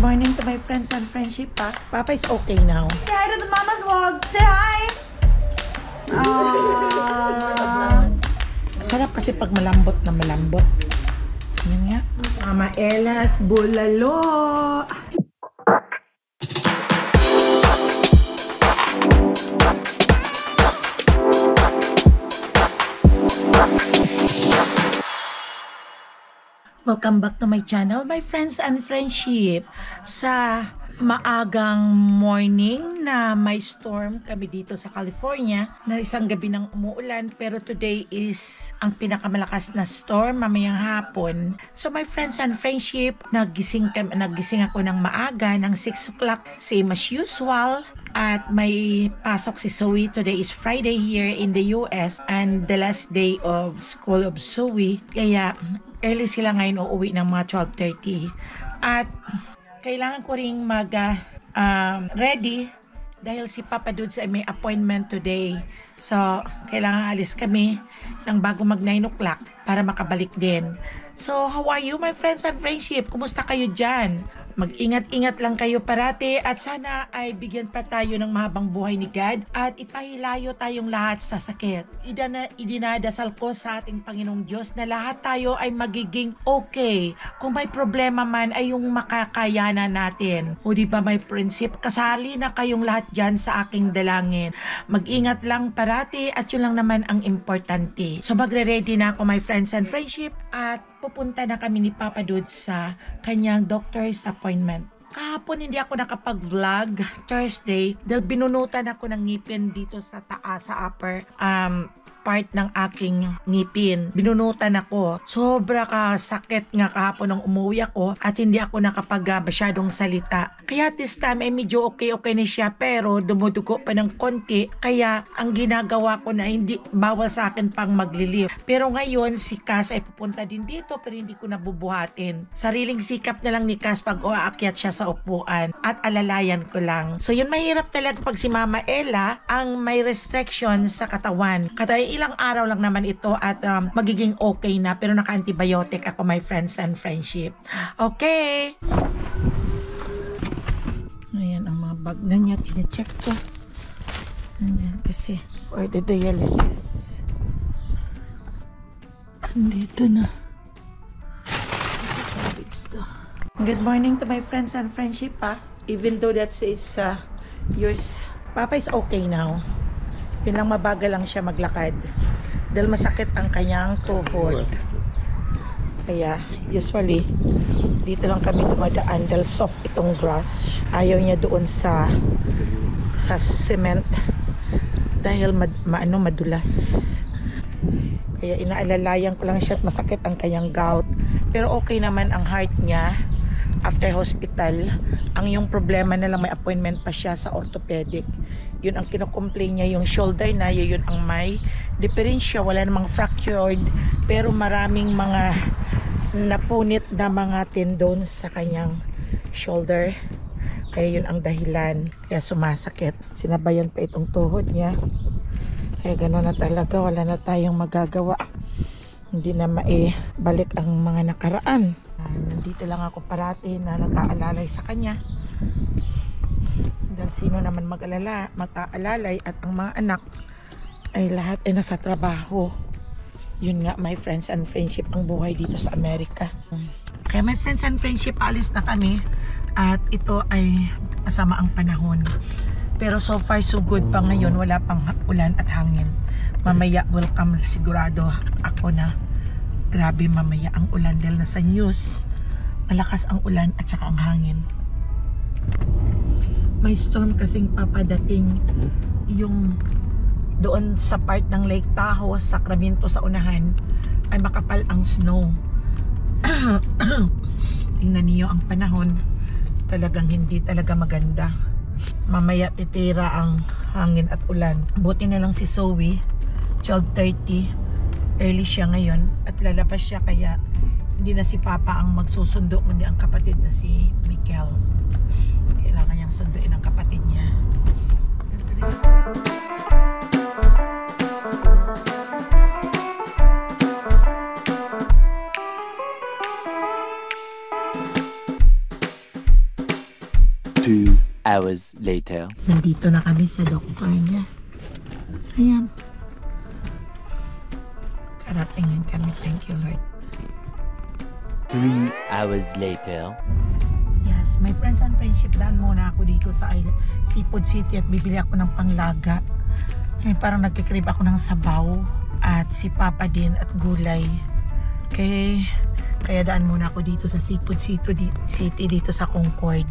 morning to my friends and friendship, pa. Papa is okay now. Say hi to the mama's vlog. Say hi! Sarap kasi pag malambot na malambot. Yan nga. Mama Ella's bulalo. Welcome back to my channel, my friends and friendship. Sa maagang morning na may storm kami dito sa California, na isang gabi nang umuulan, pero today is ang pinakamalakas na storm mamayang hapon. So my friends and friendship, nagising ako ng maaga ng 6 o'clock, same as usual. At may pasok si Zoe. Today is Friday here in the US and the last day of school of Zoe. Kaya early sila ngayon uuwi ng mga 12:30. At kailangan ko ring ready dahil si Papa Dudes ay may appointment today. So, kailangan alis kami ng bago mag 9 o'clock para makabalik din. So, how are you my friends and friendship? Kumusta kayo dyan? Mag-ingat-ingat lang kayo parati at sana ay bigyan pa tayo ng mahabang buhay ni God at ipahilayo tayong lahat sa sakit. Idinadasal ko sa ating Panginoong Diyos na lahat tayo ay magiging okay. Kung may problema man ay yung makakayanan natin. O di ba may prinsip? Kasali na kayong lahat dyan sa aking dalangin. Mag-ingat lang parati at yun lang naman ang importante. So magre-ready na ako my friends and friendship at pupunta na kami ni Papa Dudes sa kanyang doctor's appointment. Kahapon hindi ako nakapag-vlog Thursday dahil binunutan ako ng ngipin dito sa taas, sa upper part ng aking ngipin. Binunutan ako. Sobra sakit nga kahapon nung umuwi ako at hindi ako nakapag masyadong salita. Kaya this time ay medyo okay na siya pero dumudugo pa ng konti. Kaya ang ginagawa ko na hindi bawal sa akin pang magliliw. Pero ngayon si Cass ay pupunta din dito pero hindi ko nabubuhatin. Sariling sikap na lang ni Cass pag aakyat siya sa upuan at alalayan ko lang. So yun, mahirap talaga pag si Mama Ella ang may restriction sa katawan. Ilang araw lang naman ito at magiging okay na pero naka-antibiotic ako my friends and friendship. Okay. Ayan ang mga bag na niya. Tine-check ko. Ayan kasi for the dialysis. Dito na. Good morning to my friends and friendship, pa. Even though that is yours, Papa is okay now. Yun lang, mabagal lang siya maglakad dahil masakit ang kanyang tuhod. Kaya usually dito lang kami dumadaan dahil soft itong grass. Ayaw niya doon sa cement dahil madulas. Kaya inaalalayan ko lang siya at masakit ang kanyang gout. Pero okay naman ang heart niya after hospital. Ang yung problema na lang, may appointment pa siya sa orthopedic. Yun ang kinocomplain niya, yung shoulder na yun ang may diferensya. Wala namang fractured pero maraming mga napunit na mga tendons sa kanyang shoulder. Kaya yun ang dahilan kaya sumasakit. Sinabayan pa itong tuhod niya. Kaya gano'n na talaga, wala na tayong magagawa. Hindi na maibalik ang mga nakaraan. Nandito lang ako parati na nag-aalalay sa kanya. Dahil sino naman mag-aalalay at ang mga anak ay lahat ay nasa trabaho. Yun nga my friends and friendship ang buhay dito sa Amerika. Kaya my friends and friendship, alis na kami at ito ay masama ang panahon. Pero so far so good pa ngayon, wala pang ulan at hangin. Mamaya will come sigurado ako na grabe mamaya ang ulan dahil nasa news malakas ang ulan at saka ang hangin. May storm kasing papadating yung doon sa part ng Lake Tahoe, Sacramento sa unahan ay makapal ang snow. Tingnan niyo ang panahon, talagang hindi talaga maganda. Mamaya titira ang hangin at ulan. Buti na lang si Zoe 12:30, early siya ngayon at lalabas siya kaya hindi na si Papa ang magsusundo kundi ang kapatid na si Mikel. Kailangan niyang sunduin ang kapatid niya. 2 hours later. Nandito na kami sa doktor niya. Ayan. Karatingin kami. Thank you, Lord. 3 hours later. Yes, my friends and friendship, daan muna ako dito sa Seafood City at bibili ako ng panglaga. Eh, parang nagkikrib ako ng sabaw at si Papa din at gulay. Okay, kaya daan muna ako dito sa Seafood City dito sa Concord.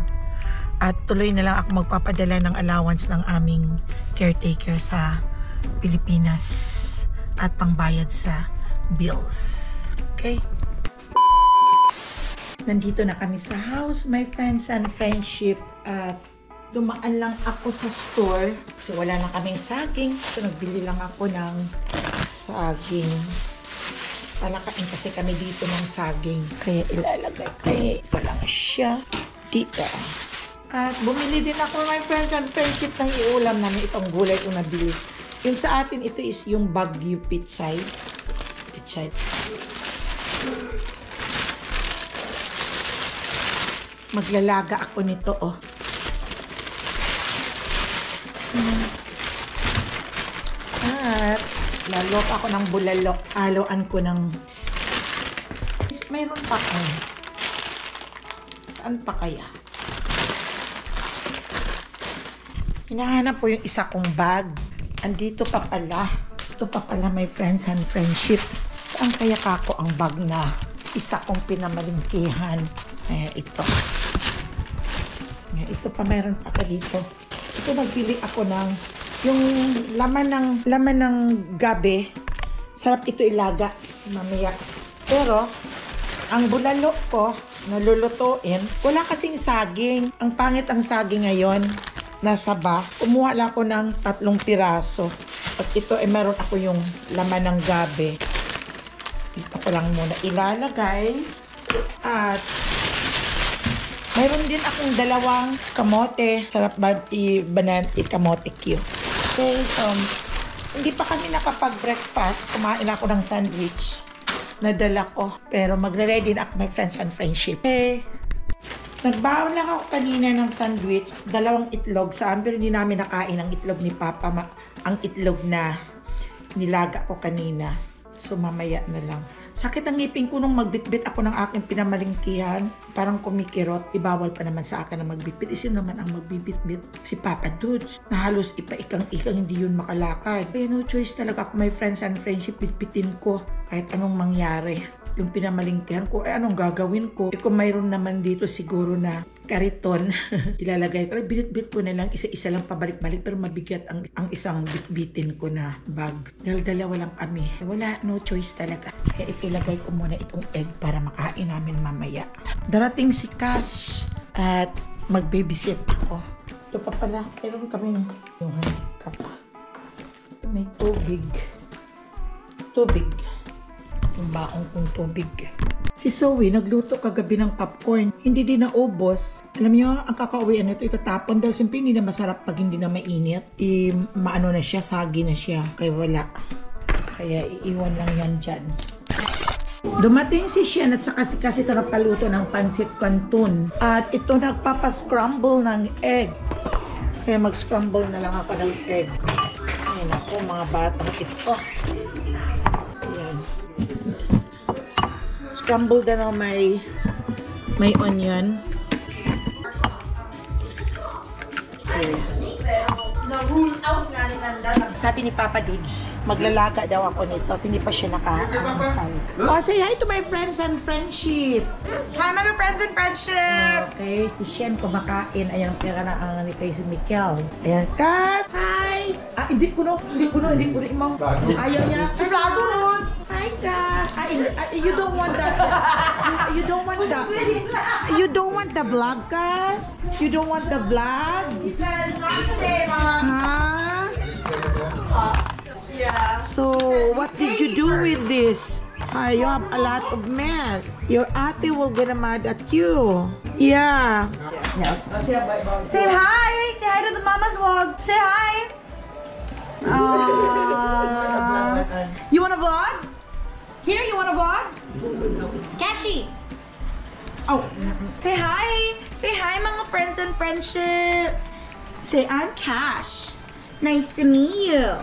At tuloy na lang ako magpapadala ng allowance ng aming caretaker sa Pilipinas at pangbayad sa bills. Okay? Nandito na kami sa house, my friends and friendship. At dumaan lang ako sa store kasi wala na kaming saging. So nagbili lang ako ng saging. Palakain kasi kami dito ng saging. Kaya ilalagay ko lang siya dito. At bumili din ako, my friends and friendship, ng iulam namin itong gulay kong nabili. Yung sa atin, ito is yung Baguio Pitsay. Maglalaga ako nito, oh. At lalok ako ng bulalok. Haloan ko ng... Mayroon pa ko. Saan pa kaya? Hinahanap po yung isa kong bag. Andito pa pala. Ito pa pala, my friends and friendship. Saan kaya kako ang bag na isa kong pinamalingkihan? Ito. Ito pa, mayroon pa ka dito. Ito, nagbili ako ng yung laman ng gabi. Sarap ito ilaga mamaya. Pero ang bulalo ko nalulutuin, wala kasing saging. Ang pangit ang saging ngayon. Nasa ba, kumuha lang ako ng 3 piraso. At ito ay meron ako yung laman ng gabi. Ito ko lang muna ilalagay. At mayroon din akong 2 kamote. Sarap ba i-kamote Q. Okay, so hindi pa kami nakapag-breakfast. Kumain ako ng sandwich. Nadala ko. Pero magre-ready na ako, my friends and friendship. Okay. Nagbaon lang ako kanina ng sandwich, 2 itlog. Pero hindi namin nakain ang itlog ni Papa. Ang itlog na nilaga ko kanina. So mamaya na lang. Sakit ang ngipin ko nung magbitbit ako ng aking pinamalingkihan. Parang kumikirot. Ibawal pa naman sa akin na magbitbit. Isin naman ang magbibitbit. Si Papa Dudes. Na halos ipaikang-ikang hindi yun makalakad. Kaya no choice talaga ako, my friends and friendship, bitbitin ko. Kahit anong mangyari. Yung pinamalingkihan ko, anong gagawin ko? Kung mayroon naman dito siguro na kariton, ilalagay ko. Binit-bit ko na lang, isa-isa lang pabalik-balik, pero mabigat ang isang bitbitin ko na bag. Dahil 2 lang kami. Wala, no choice talaga. Kaya ilagay ko muna itong egg para makain namin mamaya. Darating si Cash at mag-babysit ako. Ito pa pala, meron kami yung handicap. May tubig. Yung baong kong tubig. Si Zoe, nagluto kagabi ng popcorn. Hindi din naubos. Alam niyo, ang kakauwian nito, itatapon dahil simple hindi na masarap pag hindi na mainit. Maano na siya, sagi na siya. Kaya wala. Kaya iiwan lang yan dyan. Dumating si Shen at saka si kasi ito nagpaluto ng pancit canton. At ito nagpapascramble ng egg. Kaya mag-scramble na lang ako ng egg. Ay naku, mga batang ito. Scrambled na may onion. Okay. Sabi ni Papa Dudes, maglalaga daw ako nito. Hindi pa siya naka-almusal. Say hi to my friends and friendship. Hi, mga friends and friendship! Okay, si Shen kumakain. Ayan, pera na ang kay si Mikel. Ayan, Kas! Hi! Hindi ko na imang. Ayaw niya. Sigurado ron! Hi, Kas! You don't want that. You don't want that. You don't want the vlog, Kas? You don't want the vlog? He says, not today, Mom. Huh? Yeah. So, what did you do with this? You have a lot of mess. Your ate will get mad at you. Yeah. Say hi! Say hi to the mama's vlog! Say hi! You wanna vlog? Here, you wanna vlog? Kashi! Oh, say hi! Say hi, mga friends and friendship. Say, I'm Cash. Nice to meet you.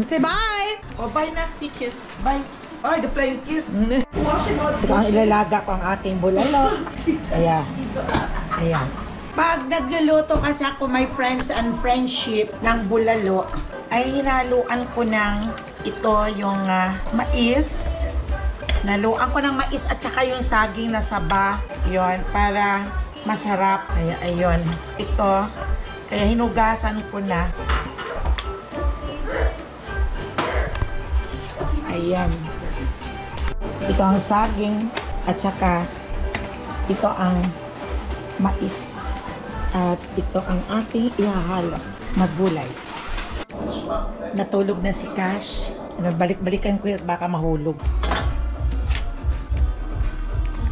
Say bye. O, bye na. Kiss. Bye. Ay, the flying kiss. Wash it out. Ito ang ilalaga ko ang aking bulalo. Ayan. Ayan. Pag nagluluto kasi ako, my friends and friendship ng bulalo, ay hinaluan ko ng ito yung mais. Naluan ko ng mais at saka yung saging na saba. Yon para masarap. Kaya ayun. Ito. Kaya hinugasan ko na. Ayan. Ito ang saging at saka ito ang mais. At ito ang aking ihahalo na gulay. Natulog na si Cash. Balik-balikan ko yun baka mahulog.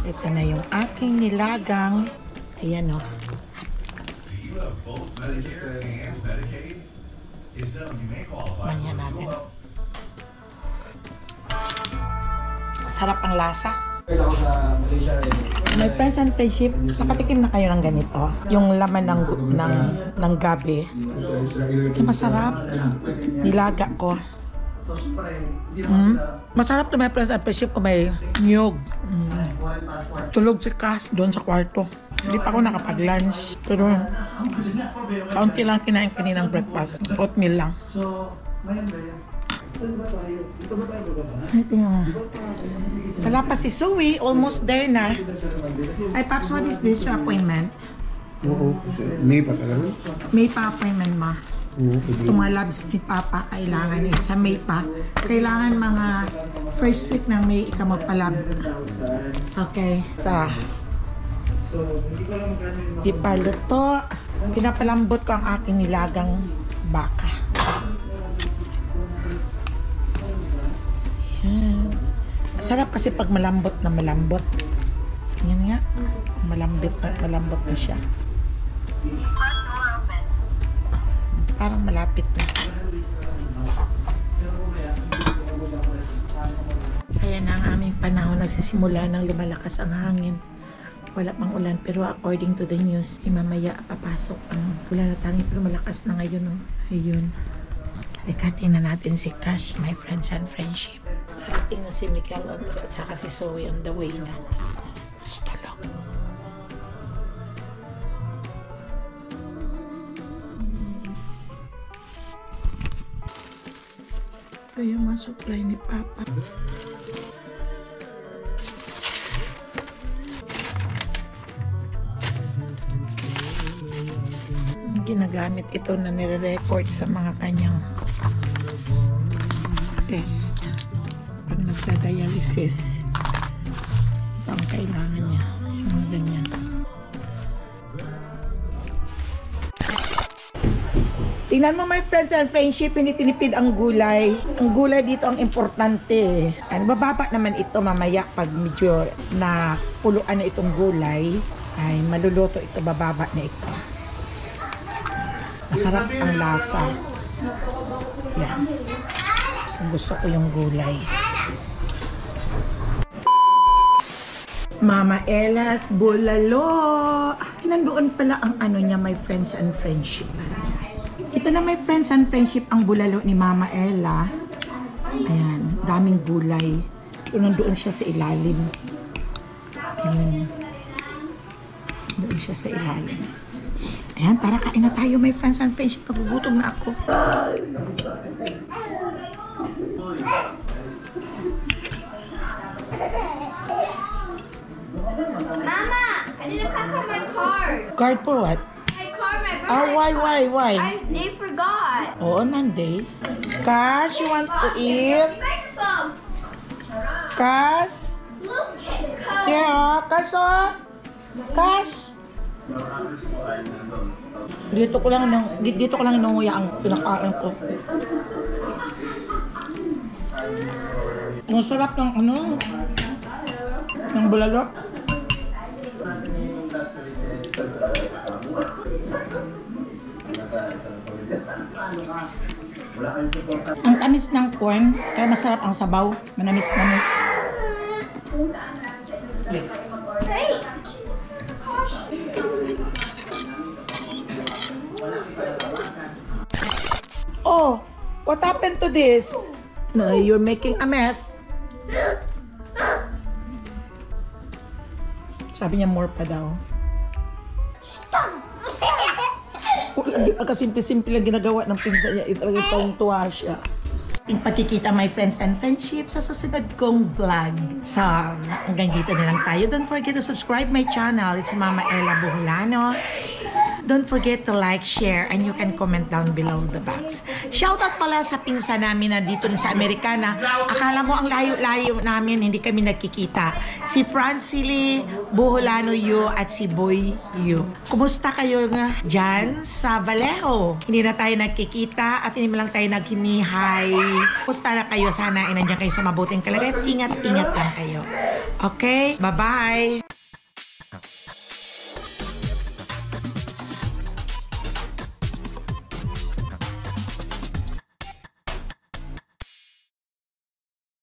Ito na yung aking nilagang. Ayan o. Manyan natin. Sarap ang lasa. My friends and friendship, nakatikim na kayo ng ganito. Yung laman ng gabi. Masarap. Nilaga ko. Masarap to my friends and friendship kung may niyog. Tulog si Cass doon sa kwarto. Hindi pa ako nakapag-lunch. Pero kaunti lang kinain kaninang breakfast. Oatmeal lang. Wala pa si Zoe. Almost there na. Ay, Paps, what is this? Your appointment? Oo. May pa talaga? May pa appointment ma. Itong mga labs ni Papa, kailangan sa May pa. Kailangan mga first week ng May ikaw magpalab. Okay. Sa di pa luto. Pinapalambot ko ang aking nilagang baka. Yan. Masarap kasi pag malambot na malambot. Yan nga. Malambot na siya. Parang malapit na. Kaya na ang aming panahon nagsisimula ng lumalakas ang hangin. Wala pang ulan pero according to the news, mamaya papasok ang ulan na tangi pero malakas na ngayon. Oh. Ayun. Ikatin na natin si Cash, my friends and friendship. Darating na si Miguel at saka si Zoe on the way na. Stolog. Ito yung mga supply ni Papa. Ginagamit ito na nire-record sa mga kanyang test. Pag nagda-dialysis, ito ang kailangan niya. Yung mga ganyan. Tingnan mo my friends and friendship, hindi tinipid ang gulay. Ang gulay dito ang importante. Bababa naman ito mamaya pag medyo na puluan na itong gulay. Ay maluluto ito, bababa na ito. Masarap ang lasa. Yan. So, gusto ko yung gulay. Mama Ella's bulalo. Nandoon pala ang ano niya, my friends and friendship. Ito na my friends and friendship ang bulalo ni Mama Ella. Ayan, daming gulay. Ito nandoon siya sa ilalim. Ayan. Doon siya sa ilalim. Ayan, para kain na tayo my friends and friendship. Nagugutom na ako. Mama, I didn't pack up my card. Card for what? My card, my birthday Oh, why? They forgot. Oo, Monday. Cash, you want to eat? Microphone. Cash? Look at the code. Yeah, Cash, oh. Cash? Dito ko lang inunguya ang pinakain ko. Ang sarap ng ng bulalo. Ang tamis ng corn, kaya masarap ang sabaw. Manamis-namis. Hey, What happened to this? No, you're making a mess. Sabi niya more pa daw. Kasimple-simple lang ginagawa ng pinsan niya. Talagang tuwang-tuwa siya. Yung pagkikita my friends and friendship sa susunod kong vlog. So, hanggang dito na lang tayo. Don't forget to subscribe my channel. It's Mama Ella Buholano. Don't forget to like, share, and you can comment down below the box. Shoutout pala sa pinsan namin na dito sa Amerikana. Akala mo ang layo-layo namin, hindi kami nagkikita. Si Francily Buholano Yu at si Boy Yu. Kumusta kayo nga dyan sa Vallejo? Hindi na tayo nagkikita at hindi lang tayo naghinihay. Kumusta na kayo? Sana nandiyan kayo sa mabuting kalagayan. Ingat-ingat lang kayo. Okay? Bye-bye!